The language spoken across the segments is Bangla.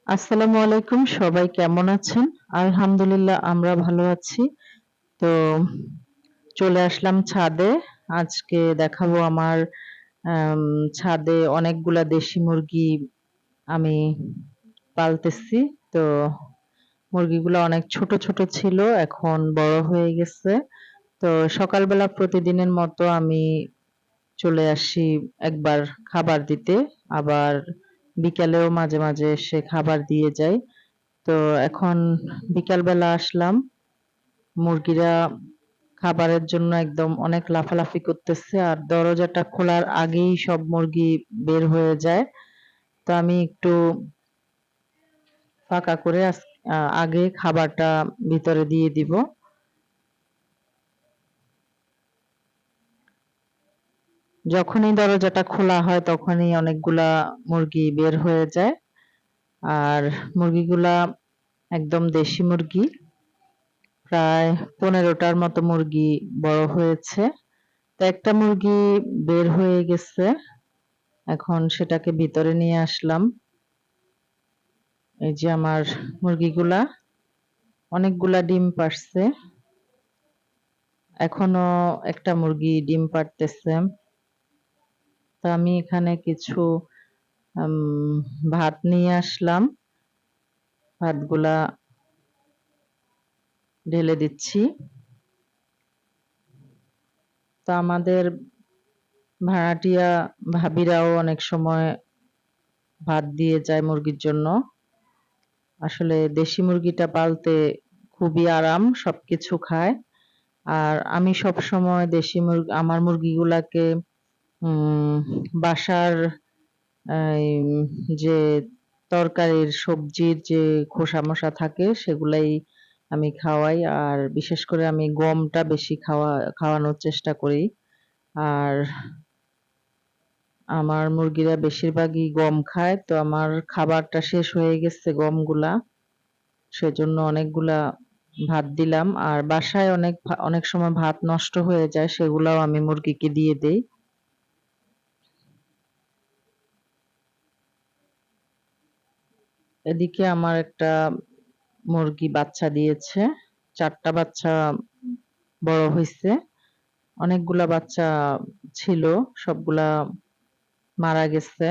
আসসালামু আলাইকুম। সবাই কেমন আছেন? আলহামদুলিল্লাহ আমরা ভালো আছি। তো চলে আসলাম ছাদে। আজকে দেখাবো আমার আম ছাদে অনেকগুলা দেশি মুরগি আমি পালতেছি। তো মুরগিগুলা অনেক ছোট, ছোট ছিল, এখন বড় হয়ে গেছে। তো সকালবেলা প্রতিদিনের মতো আমি চলে আসি একবার খাবার দিতে। আবার বিকালেও মাঝে, মাঝে এসে খাবার দিয়ে যাই। তো এখন বিকালবেলা আসলাম। মুরগিরা খাবারের জন্য একদম অনেক লাফালাফি করতেছে আর দরজাটা খোলার আগেই সব মুরগি বের হয়ে যায়। তো আমি একটু ফাঁকা করে আগে খাবারটা ভিতরে দিয়ে দিব। যখনই দরজাটা খোলা হয় তখনই অনেকগুলা মুরগি বের হয়ে যায়। আর মুরগিগুলা একদম দেশি মুরগি। প্রায় ১৫টার মতো মুরগি বড় হয়েছে। তো একটা মুরগি বের হয়ে গেছে। এখন সেটাকে ভিতরে নিয়ে আসলাম। এই যে আমার মুরগিগুলা, অনেকগুলা ডিম পাড়ছে। এখনো একটা মুরগি ডিম পাড়তেছে। তো আমি এখানে কিছু ভাত নিয়ে আসলাম। ভাতগুলা ঢেলে দিচ্ছি। তো আমাদের ভাড়াটিয়া ভাবিরাও অনেক সময় ভাত দিয়ে যায় মুরগির জন্য। আসলে দেশি মুরগিটা পালতে খুবই আরাম, সবকিছু খায়। আর আমি সবসময় আমার মুরগিগুলাকে উম বাসার এই যে তরকারির সবজির যে খোসা-মোসা থাকে সেগুলাই আমি খাওয়াই। আর বিশেষ করে আমি গমটা বেশি খাওয়ানোর চেষ্টা করি। আর আমার মুরগিরা বেশিরভাগই গম খায়। তো আমার খাবারটা শেষ হয়ে গেছে গমগুলা। সেজন্য অনেকগুলা ভাত দিলাম। আর বাসায় অনেক সময় ভাত নষ্ট হয়ে যায়, সেগুলাও আমি মুরগিকে দিয়ে দেই। এদিকে আমার একটা মুরগি বাচ্চা দিয়েছে। ৪ টা বাচ্চা বড় হইছে। অনেকগুলা বাচ্চা ছিল, সবগুলা মারা গেছে।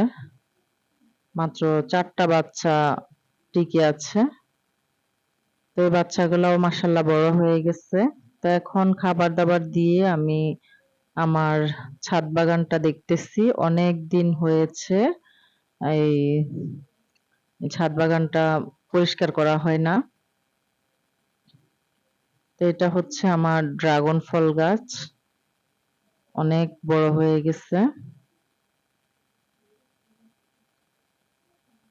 মাত্র ৪ টা বাচ্চা টিকে আছে। তো এই বাচ্চাগুলাও মাশাআল্লাহ বড় হয়ে গেছে। তো এখন খাবার-দাবার দিয়ে আমি আমার ছাদ বাগানটা দেখতেছি। অনেকদিন হয়েছে এই ছাদ বাগানটা পরিষ্কার করা হয় না। তো এটা হচ্ছে আমার ড্রাগন ফল গাছ। অনেক বড় হয়ে গেছে।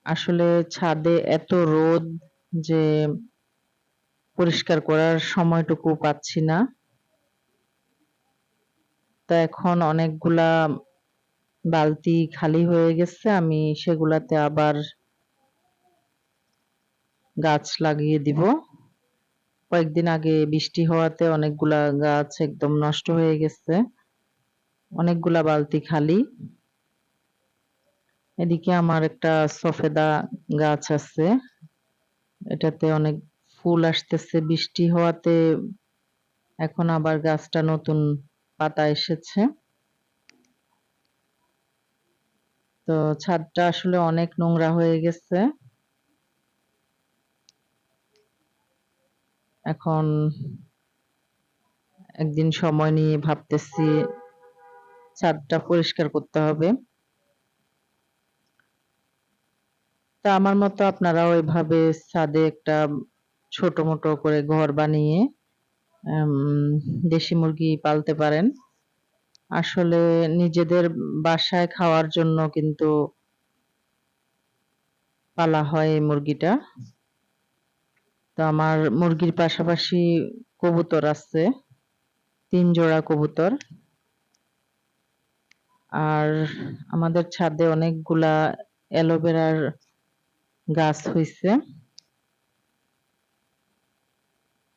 আসলে ছাদে এত রোদ যে পরিষ্কার করার সময়টুকু পাচ্ছি না। তো এখন অনেকগুলা বালতি খালি হয়ে গেছে। আমি সেগুলাতে আবার গাছ লাগিয়ে দিব। কয়েকদিন আগে বৃষ্টি হওয়াতে অনেকগুলা গাছ একদম নষ্ট হয়ে গেছে। অনেকগুলা বালতি খালি। এদিকে আমার একটা সফেদা গাছ আছে। এটাতে অনেক ফুল আসতেছে। বৃষ্টি হওয়াতে এখন আবার গাছটা নতুন পাতা এসেছে। তো ছাদটা আসলে অনেক নোংরা হয়ে গেছে। এখন একদিন সময় নিয়ে ভাবতেছি ছাদটা পরিষ্কার করতে হবে। তা আমার মতো আপনারাও এভাবে ছাদে একটা ছোট-মোটো করে ঘর বানিয়ে আম দেশি মুরগি পালতে পারেন। আসলে নিজেদের বাসায় খাওয়ার জন্য কিন্তু পালা হয় এই মুরগিটা। তো আমার মুরগির পাশাপাশি কবুতর আছে। ৩ জোড়া কবুতর। আর আমাদের ছাদে অনেকগুলা অ্যালোভেরার গাছ হইছে।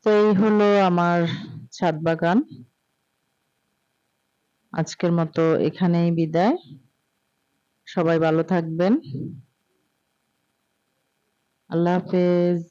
তো এই হলো আমার ছাদ বাগান। আজকের মতো এখানেই বিদায়। সবাই ভালো থাকবেন। আল্লাহ হাফেজ।